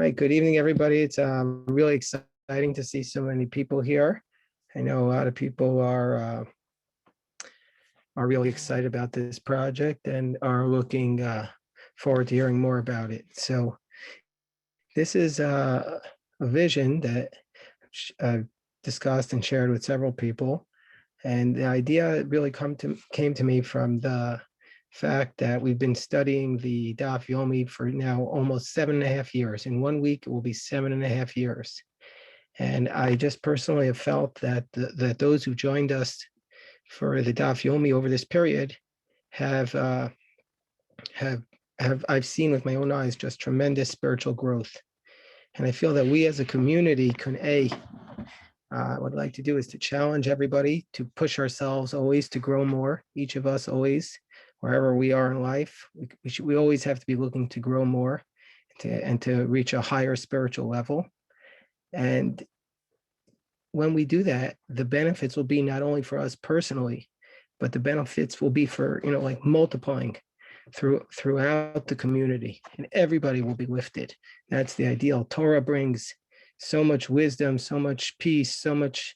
right, good evening, everybody. It's really exciting to see so many people here. I know a lot of people are really excited about this project and are looking forward to hearing more about it. So this is a vision that I've discussed and shared with several people. And the idea really came to me from the fact that we've been studying the Daf Yomi for now almost 7.5 years. In 1 week, it will be 7.5 years. And I just personally have felt that that those who joined us for the Daf Yomi over this period have I've seen with my own eyes just tremendous spiritual growth. And I feel that we as a community can what I'd like to do is to challenge everybody to push ourselves always to grow more. Each of us always, wherever we are in life, we always have to be looking to grow more and to reach a higher spiritual level. And when we do that, the benefits will be not only for us personally, but the benefits will be for, like multiplying throughout the community, and everybody will be lifted. That's the ideal. Torah brings so much wisdom, so much peace, so much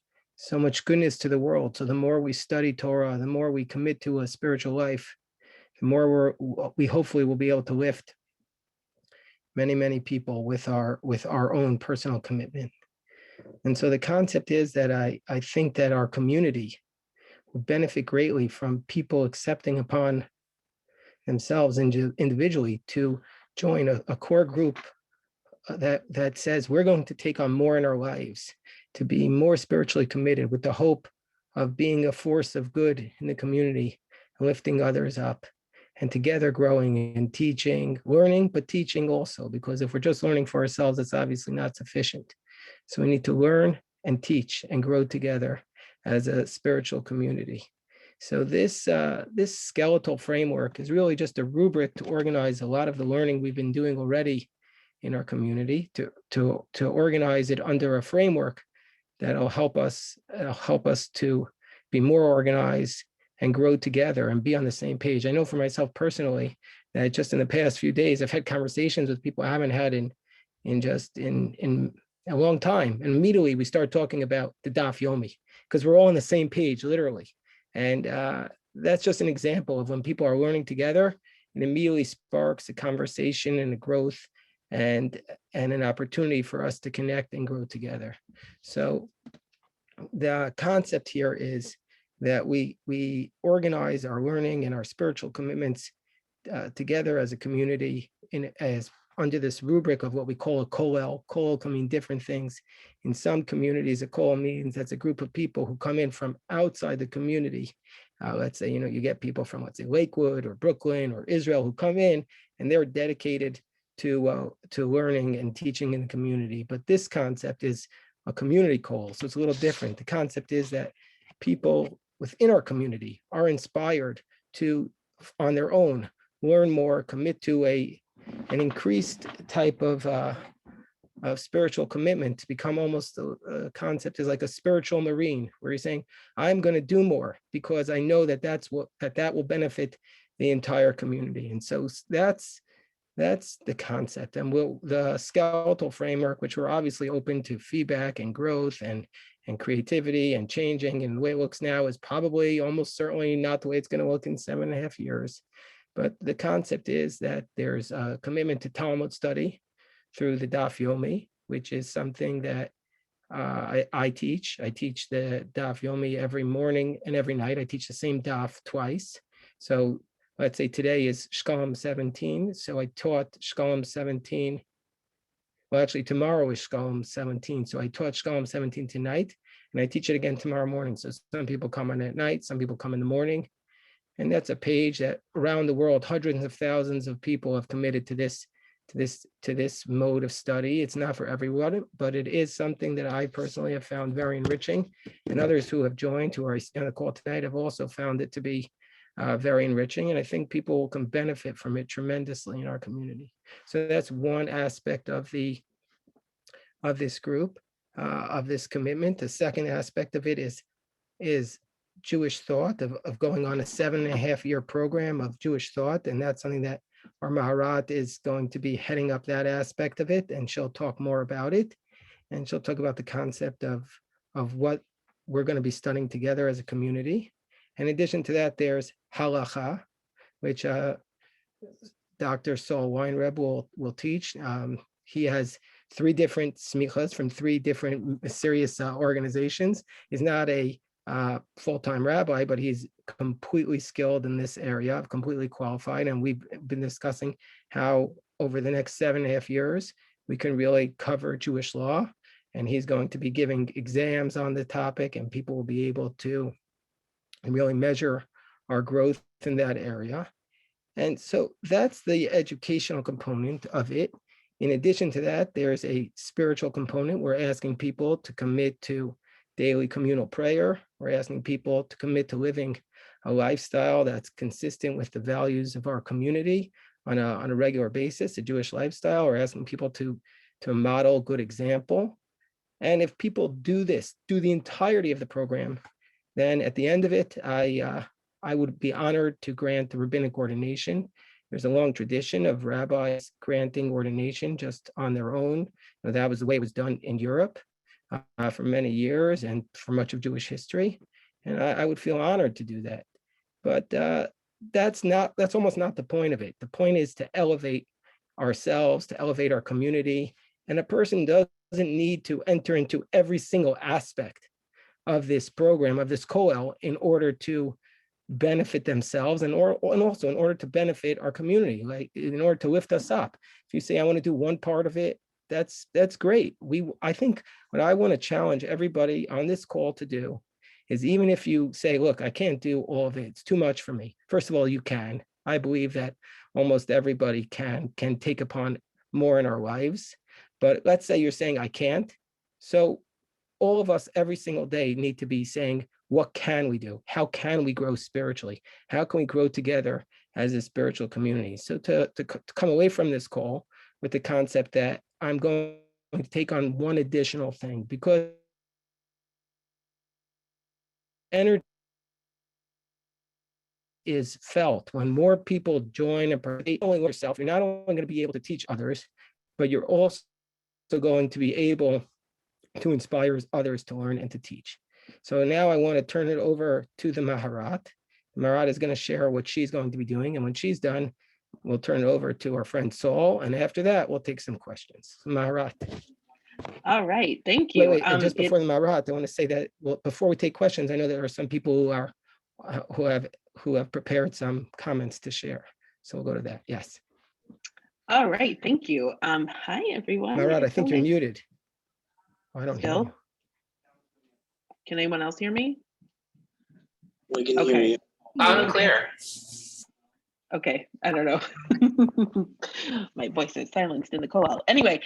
goodness to the world. So the more we study Torah, the more we commit to a spiritual life, the more we hopefully will be able to lift many people with our own personal commitment. And so the concept is that I think that our community will benefit greatly from people accepting upon themselves individually to join a core group that says we're going to take on more in our lives, to be more spiritually committed with the hope of being a force of good in the community and lifting others up, and together growing and teaching, learning, but teaching also, because if we're just learning for ourselves, it's obviously not sufficient. So we need to learn and teach and grow together as a spiritual community. So this skeletal framework is really just a rubric to organize a lot of the learning we've been doing already in our community, to organize it under a framework that'll help us to be more organized and grow together and be on the same page. I know for myself personally that just in the past few days, I've had conversations with people I haven't had in a long time. And immediately we start talking about the Daf Yomi because we're all on the same page, literally. And that's just an example of when people are learning together, it immediately sparks a conversation and a growth and an opportunity for us to connect and grow together. So the concept here is that we organize our learning and our spiritual commitments together as a community as under this rubric of what we call a Kollel. Kollel can mean different things. In some communities, a Kollel means that's a group of people who come in from outside the community. Let's say, you get people from, let's say, Lakewood or Brooklyn or Israel who come in and they're dedicated to learning and teaching in the community. But this concept is a community Kollel, so it's a little different. The concept is that people within our community are inspired to, on their own, learn more, commit to an increased type of spiritual commitment, to become almost a concept is like a spiritual marine, where you're saying, I'm going to do more because I know that that will benefit the entire community. And so that's the concept. And the skeletal framework, which we're obviously open to feedback and growth and creativity and changing, and the way it looks now is probably almost certainly not the way it's going to look in 7.5 years. But the concept is that there's a commitment to Talmud study through the Daf Yomi, which is something that I teach. I teach the Daf Yomi every morning and every night. I teach the same Daf twice. So let's say today is Shkalim 17. So I taught Shkalim 17. Well, actually, tomorrow is Shkalim 17. So I taught Shkalim 17 tonight, and I teach it again tomorrow morning. So some people come on at night, some people come in the morning. And that's a page that around the world, hundreds of thousands of people have committed to this mode of study. It's not for everyone, but it is something that I personally have found very enriching. And others who have joined, who are on the call tonight, have also found it to be very enriching. And I think people can benefit from it tremendously in our community. So that's one aspect of this group, of this commitment. The second aspect of it is Jewish thought, of going on a 7.5 year program of Jewish thought. And that's something that Our Maharat is going to be heading up that aspect of it, and she'll talk more about it. And she'll talk about the concept of what we're going to be studying together as a community. In addition to that, there's halacha, which Dr. Saul Weinreb will teach. He has 3 different smichas from 3 different serious organizations. He's not a full-time rabbi, but he's completely skilled in this area, completely qualified. And we've been discussing how over the next 7.5 years, we can really cover Jewish law. And he's going to be giving exams on the topic, and people will be able to really measure our growth in that area. And so that's the educational component of it. In addition to that, there's a spiritual component. We're asking people to commit to daily communal prayer. We're asking people to commit to living a lifestyle that's consistent with the values of our community on a regular basis, a Jewish lifestyle. We're asking people to model good example. And if people do this, do the entirety of the program, then at the end of it, I would be honored to grant the rabbinic ordination. There's a long tradition of rabbis granting ordination just on their own. That was the way it was done in Europe for many years and for much of Jewish history. And I would feel honored to do that. But that's almost not the point of it. The point is to elevate ourselves, to elevate our community. And a person doesn't need to enter into every single aspect of this program, of this Kollel, in order to benefit themselves and also in order to benefit our community, like in order to lift us up. If you say, I want to do one part of it, that's great. I think what I want to challenge everybody on this call to do is, even if you say, look, I can't do all of it, it's too much for me. First of all, you can. I believe that almost everybody can take upon more in our lives. But let's say you're saying I can't. So all of us every single day need to be saying, what can we do? How can we grow spiritually? How can we grow together as a spiritual community? So to come away from this call with the concept that I'm going to take on one additional thing, because energy is felt when more people join and participate. Only yourself, you're not only going to be able to teach others, but you're also going to be able to inspire others to learn and to teach. So now I want to turn it over to the Maharat. The Maharat is going to share what she's going to be doing. And when she's done, we'll turn it over to our friend Saul. And after that, we'll take some questions. Maharat. All right, thank you. Wait, and just before the Maharat, I want to say that, well, before we take questions, I know there are some people who have prepared some comments to share. So we'll go to that. Yes. All right, thank you. Hi, everyone. Maharat, I think you're muted. Oh, I don't hear you. Can anyone else hear me? We can hear you. Loud and clear. Okay, I don't know. My voice is silenced in the Kollel. Anyway,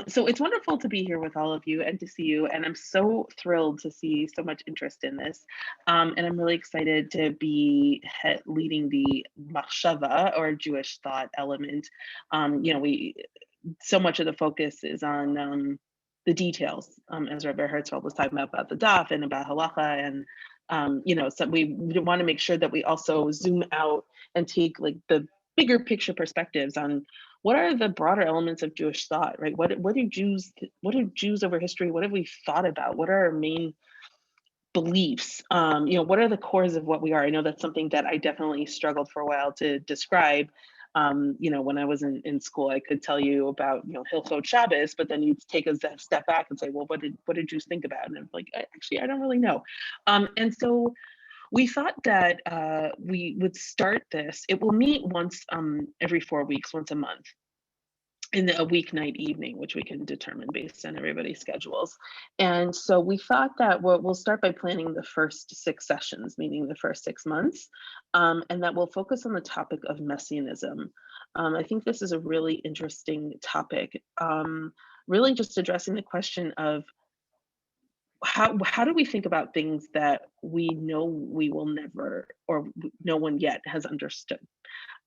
so it's wonderful to be here with all of you and to see you. And I'm so thrilled to see so much interest in this. And I'm really excited to be leading the machshava, or Jewish thought element. So much of the focus is on the details, as Rabbi Herzfeld was talking about the daf and about halacha, and so we want to make sure that we also zoom out and take like the bigger picture perspectives on what are the broader elements of Jewish thought, right? What do Jews over history, what have we thought about? What are our main beliefs? What are the cores of what we are? I know that's something that I definitely struggled for a while to describe. When I was in school, I could tell you about, Hilchot Shabbos, but then you'd take a step back and say, well, what did Jews think about? And I'm like, actually, I don't really know. And so we thought that we would start this. It will meet once every 4 weeks, once a month, in a weeknight evening, which we can determine based on everybody's schedules. And so we thought that we'll start by planning the first 6 sessions, meaning the first 6 months, and that we'll focus on the topic of messianism. I think this is a really interesting topic, really just addressing the question of how do we think about things that we know we will never, or no one yet has understood.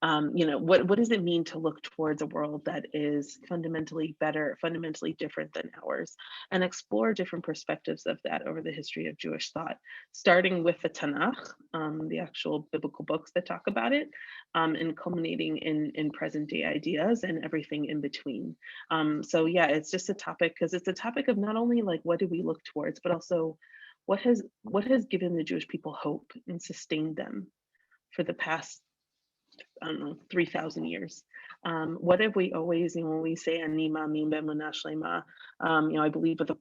You know, what does it mean to look towards a world that is fundamentally better, fundamentally different than ours, and explore different perspectives of that over the history of Jewish thought, starting with the Tanakh, the actual biblical books that talk about it, and culminating in present day ideas and everything in between. So yeah, it's just a topic because it's a topic of not only like what do we look towards, but also what has given the Jewish people hope and sustained them for the past, I don't know, 3,000 years. What have we always, you know, when we say Ani Ma'amin Be'emunah Shlema, you know, I believe with a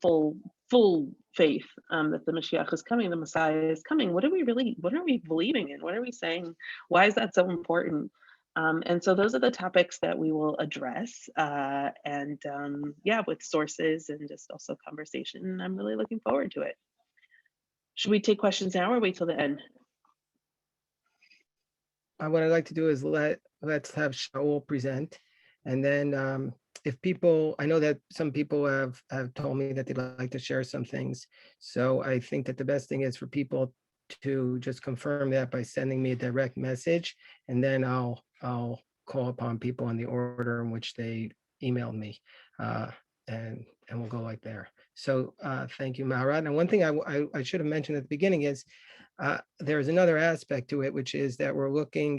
full faith that the Mashiach is coming, the Messiah is coming. What are we believing in? What are we saying? Why is that so important? And so those are the topics that we will address, and yeah, with sources and just also conversation. I'm really looking forward to it. Should we take questions now or wait till the end? What I'd like to do is let's have Shaul present, and then if people, I know that some people have told me that they'd like to share some things, so I think that the best thing is for people to just confirm that by sending me a direct message, and then I'll call upon people in the order in which they emailed me, and we'll go like there. So thank you, Maharat. And one thing I should have mentioned at the beginning is there's another aspect to it, which is that we're looking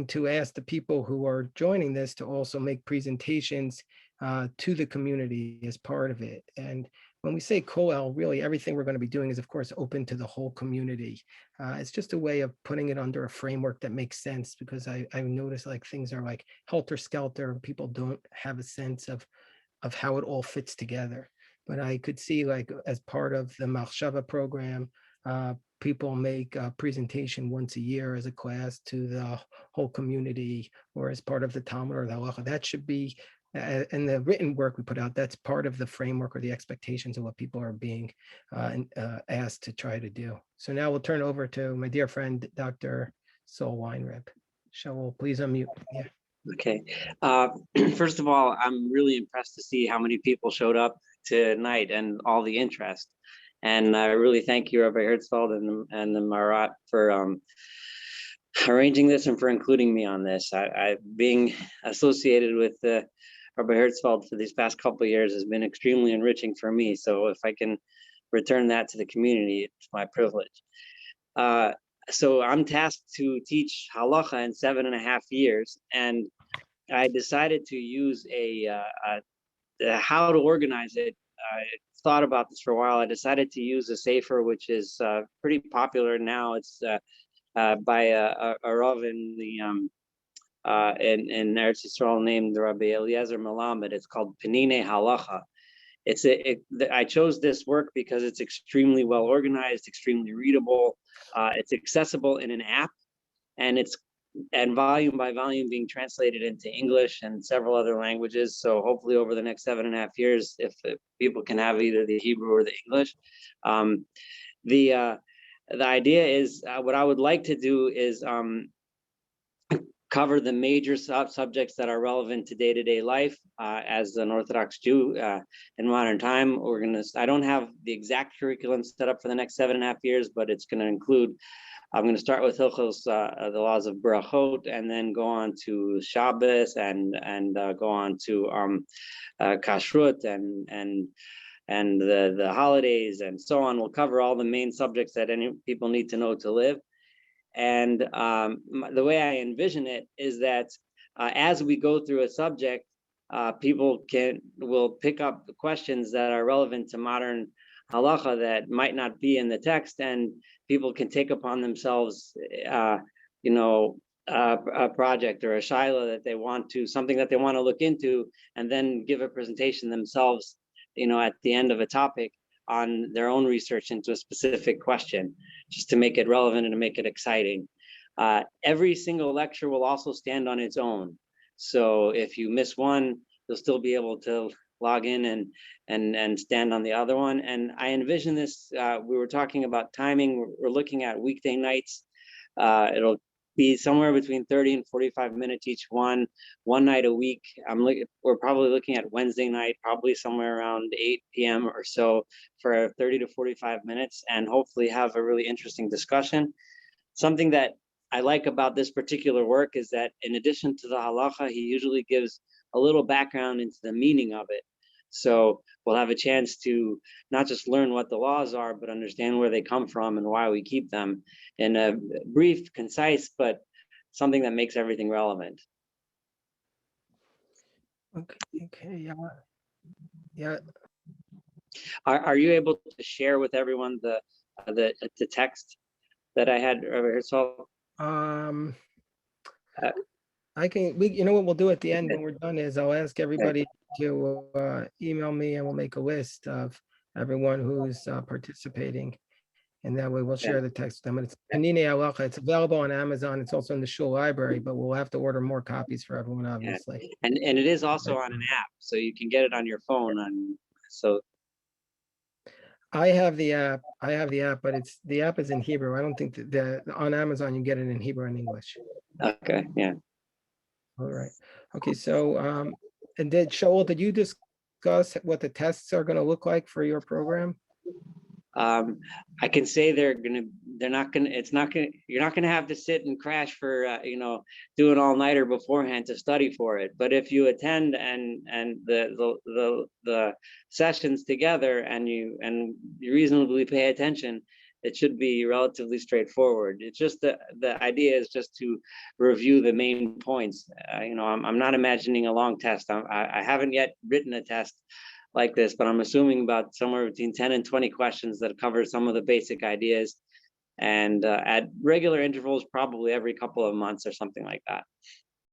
to ask the people who are joining this to also make presentations to the community as part of it. And when we say Kollel, really everything we're going to be doing is, of course, open to the whole community. It's just a way of putting it under a framework that makes sense, because I've noticed like things are like helter-skelter, and people don't have a sense of how it all fits together. But I could see, like, as part of the Machshava program, people make a presentation once a year as a class to the whole community, or as part of the Talmud or the Halacha. That should be, and the written work we put out, that's part of the framework or the expectations of what people are being asked to try to do. So now we'll turn over to my dear friend, Dr. Sol Weinreb. Shaul, please unmute. Yeah. Okay. First of all, I'm really impressed to see how many people showed up tonight and all the interest. And I really thank you, Rabbi Herzfeld and the Maharat, for arranging this and for including me on this. I being associated with Rabbi Herzfeld for these past couple of years has been extremely enriching for me. So if I can return that to the community, it's my privilege. So I'm tasked to teach halacha in 7.5 years, and I decided to use how to organize it. I thought about this for a while. I decided to use a sefer, which is pretty popular now. It's by a Rav in Eretz Yisrael named Rabbi Eliezer Melamed. It's called Penine Halacha. I chose this work because it's extremely well organized, extremely readable. It's accessible in an app, and it's volume by volume being translated into English and several other languages. So hopefully over the next 7.5 years, if people can have either the Hebrew or the English. The idea is, what I would like to do is cover the major subjects that are relevant to day-to-day life as an Orthodox Jew in modern time. I don't have the exact curriculum set up for the next 7.5 years, but it's going to include, I'm going to start with Hilchos, the laws of Brachot, and then go on to Shabbos, and go on to Kashrut and the holidays and so on. We'll cover all the main subjects that any people need to know to live. And the way I envision it is that as we go through a subject, people will pick up the questions that are relevant to modern halacha that might not be in the text, and people can take upon themselves, a project or a shaila that they want to, something that they want to look into, and then give a presentation themselves, at the end of a topic on their own research into a specific question, just to make it relevant and to make it exciting. Every single lecture will also stand on its own. So if you miss one, you'll still be able to log in and stand on the other one. And I envision this, we were talking about timing, we're looking at weekday nights. It'll be somewhere between 30 and 45 minutes each one night a week. We're probably looking at Wednesday night, probably somewhere around 8 p.m. or so, for 30 to 45 minutes, and hopefully have a really interesting discussion. Something that I like about this particular work is that in addition to the halacha, he usually gives a little background into the meaning of it. So we'll have a chance to not just learn what the laws are, but understand where they come from and why we keep them in a brief, concise, but something that makes everything relevant. Okay, yeah. Yeah, Are you able to share with everyone the text that I had, Rabbi Herzfeld? um, Uh, you know what we'll do at the end when we're done is I'll ask everybody to email me and we'll make a list of everyone who's participating. And that way we'll share the text with them. And it's Panini Halacha. It's available on Amazon. It's also in the shul library, but we'll have to order more copies for everyone, obviously. And it is also on an app, so you can get it on your phone. So I have the app. But the app is in Hebrew. I don't think that on Amazon you get it in Hebrew and English. okay, yeah. All right. Okay. So and Shaul, did you discuss what the tests are going to look like for your program? I can say you're not gonna have to sit and crash for do an all-nighter beforehand to study for it. But if you attend and the sessions together and you reasonably pay attention, it should be relatively straightforward. It's just the idea is just to review the main points. I'm not imagining a long test. I haven't yet written a test like this, but I'm assuming about somewhere between 10 and 20 questions that cover some of the basic ideas, and at regular intervals, probably every couple of months or something like that.